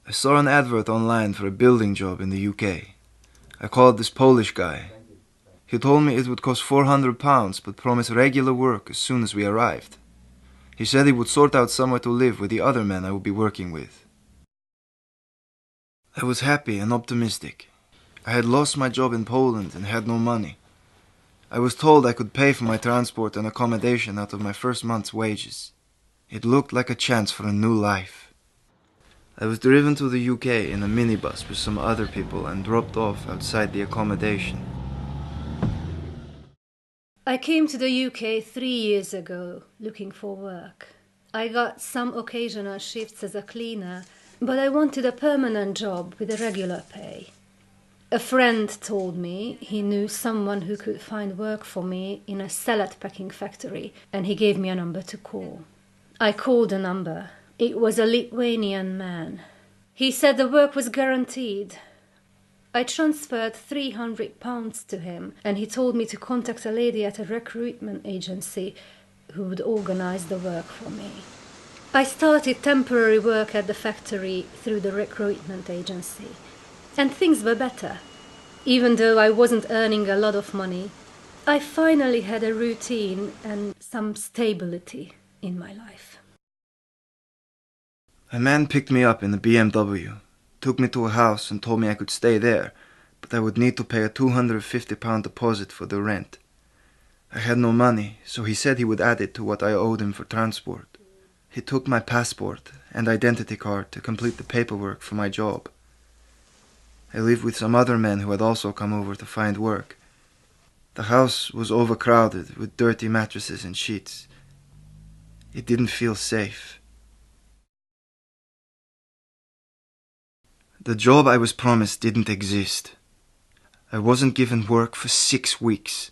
I saw an advert online for a building job in the UK. I called this Polish guy. He told me it would cost £400 but promised regular work as soon as we arrived. He said he would sort out somewhere to live with the other men I would be working with. I was happy and optimistic. I had lost my job in Poland and had no money. I was told I could pay for my transport and accommodation out of my first month's wages. It looked like a chance for a new life. I was driven to the UK in a minibus with some other people and dropped off outside the accommodation. I came to the UK 3 years ago looking for work. I got some occasional shifts as a cleaner, but I wanted a permanent job with a regular pay. A friend told me he knew someone who could find work for me in a salad packing factory, and he gave me a number to call. I called the number. It was a Lithuanian man. He said the work was guaranteed. I transferred £300 to him, and he told me to contact a lady at a recruitment agency who would organize the work for me. I started temporary work at the factory through the recruitment agency, and things were better. Even though I wasn't earning a lot of money, I finally had a routine and some stability in my life. A man picked me up in a BMW, took me to a house and told me I could stay there, but I would need to pay a £250 deposit for the rent. I had no money, so he said he would add it to what I owed him for transport. He took my passport and identity card to complete the paperwork for my job. I lived with some other men who had also come over to find work. The house was overcrowded with dirty mattresses and sheets. It didn't feel safe. The job I was promised didn't exist. I wasn't given work for 6 weeks.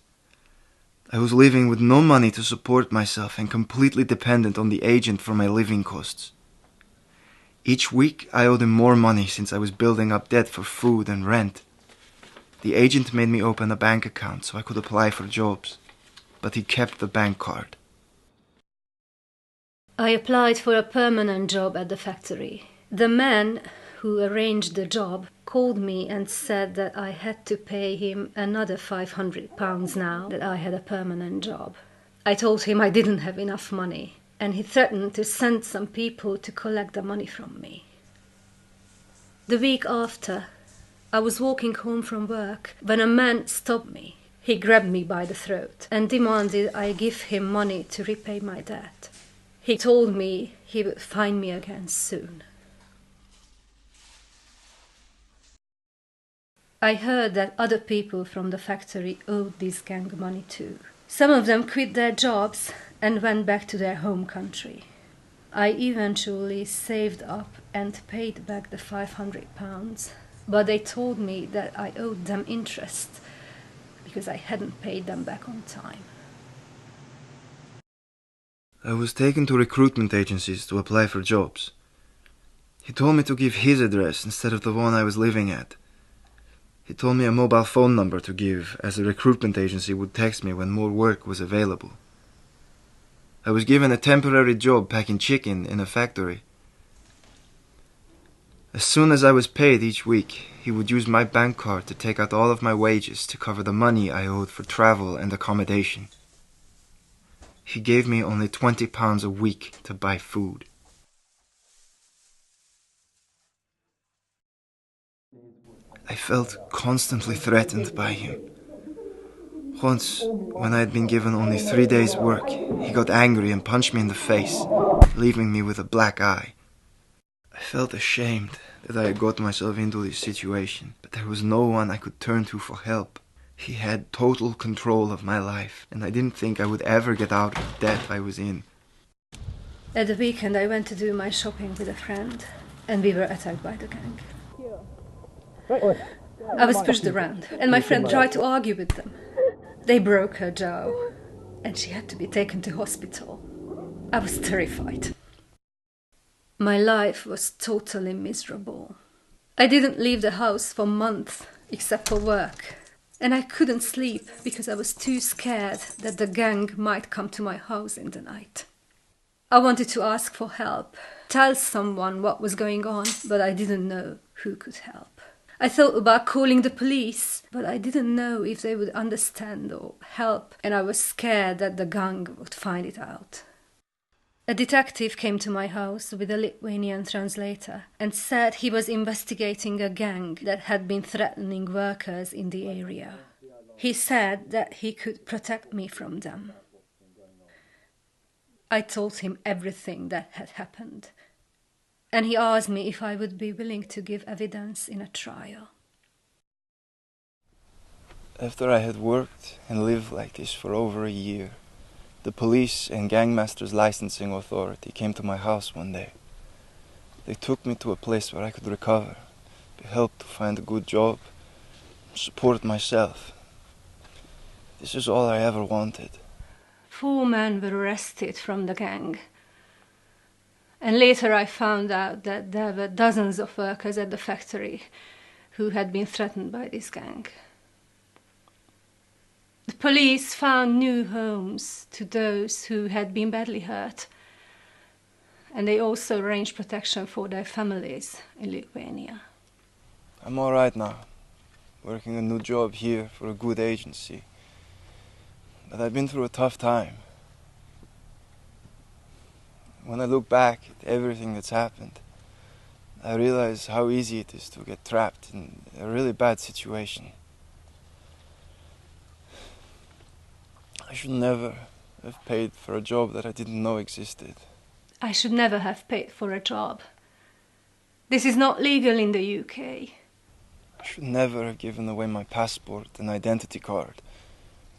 I was living with no money to support myself and completely dependent on the agent for my living costs. Each week I owed him more money since I was building up debt for food and rent. The agent made me open a bank account so I could apply for jobs, but he kept the bank card. I applied for a permanent job at the factory. The man who arranged the job called me and said that I had to pay him another £500 now that I had a permanent job. I told him I didn't have enough money, and he threatened to send some people to collect the money from me. The week after, I was walking home from work when a man stopped me. He grabbed me by the throat and demanded I give him money to repay my debt. He told me he would find me again soon. I heard that other people from the factory owed this gang money too. Some of them quit their jobs and went back to their home country. I eventually saved up and paid back the £500, but they told me that I owed them interest because I hadn't paid them back on time. I was taken to recruitment agencies to apply for jobs. He told me to give his address instead of the one I was living at. He told me a mobile phone number to give, as the recruitment agency would text me when more work was available. I was given a temporary job packing chicken in a factory. As soon as I was paid each week, he would use my bank card to take out all of my wages to cover the money I owed for travel and accommodation. He gave me only £20 a week to buy food. I felt constantly threatened by him. Once, when I had been given only 3 days' work, he got angry and punched me in the face, leaving me with a black eye. I felt ashamed that I had got myself into this situation, but there was no one I could turn to for help. He had total control of my life, and I didn't think I would ever get out of the debt I was in. At the weekend I went to do my shopping with a friend, and we were attacked by the gang. I was pushed around, and my friend tried to argue with them. They broke her jaw, and she had to be taken to hospital. I was terrified. My life was totally miserable. I didn't leave the house for months, except for work. And I couldn't sleep because I was too scared that the gang might come to my house in the night. I wanted to ask for help, tell someone what was going on, but I didn't know who could help. I thought about calling the police, but I didn't know if they would understand or help, and I was scared that the gang would find it out. A detective came to my house with a Lithuanian translator and said he was investigating a gang that had been threatening workers in the area. He said that he could protect me from them. I told him everything that had happened, and he asked me if I would be willing to give evidence in a trial. After I had worked and lived like this for over a year, the police and gangmasters licensing authority came to my house one day. They took me to a place where I could recover, be helped to find a good job, support myself. This is all I ever wanted. 4 men were arrested from the gang. And later I found out that there were dozens of workers at the factory who had been threatened by this gang. The police found new homes to those who had been badly hurt, and they also arranged protection for their families in Lithuania. I'm all right now, working a new job here for a good agency. But I've been through a tough time. When I look back at everything that's happened, I realize how easy it is to get trapped in a really bad situation. I should never have paid for a job that I didn't know existed. I should never have paid for a job. This is not legal in the UK. I should never have given away my passport and identity card.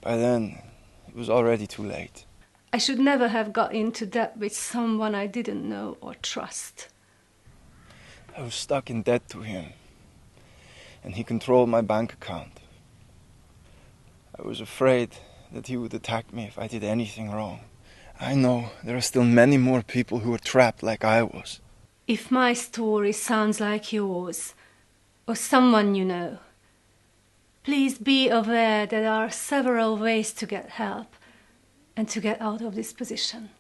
By then, it was already too late. I should never have got into debt with someone I didn't know or trust. I was stuck in debt to him, and he controlled my bank account. I was afraid that he would attack me if I did anything wrong. I know there are still many more people who are trapped like I was. If my story sounds like yours, or someone you know, please be aware there are several ways to get help and to get out of this position.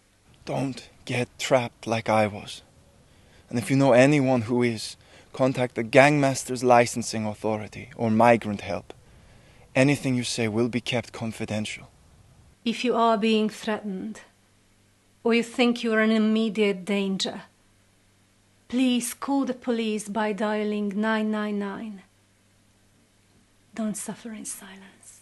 Don't get trapped like I was. And if you know anyone who is, contact the Gangmasters Licensing Authority or Migrant Help. Anything you say will be kept confidential. If you are being threatened, or you think you are in immediate danger, please call the police by dialing 999. Don't suffer in silence.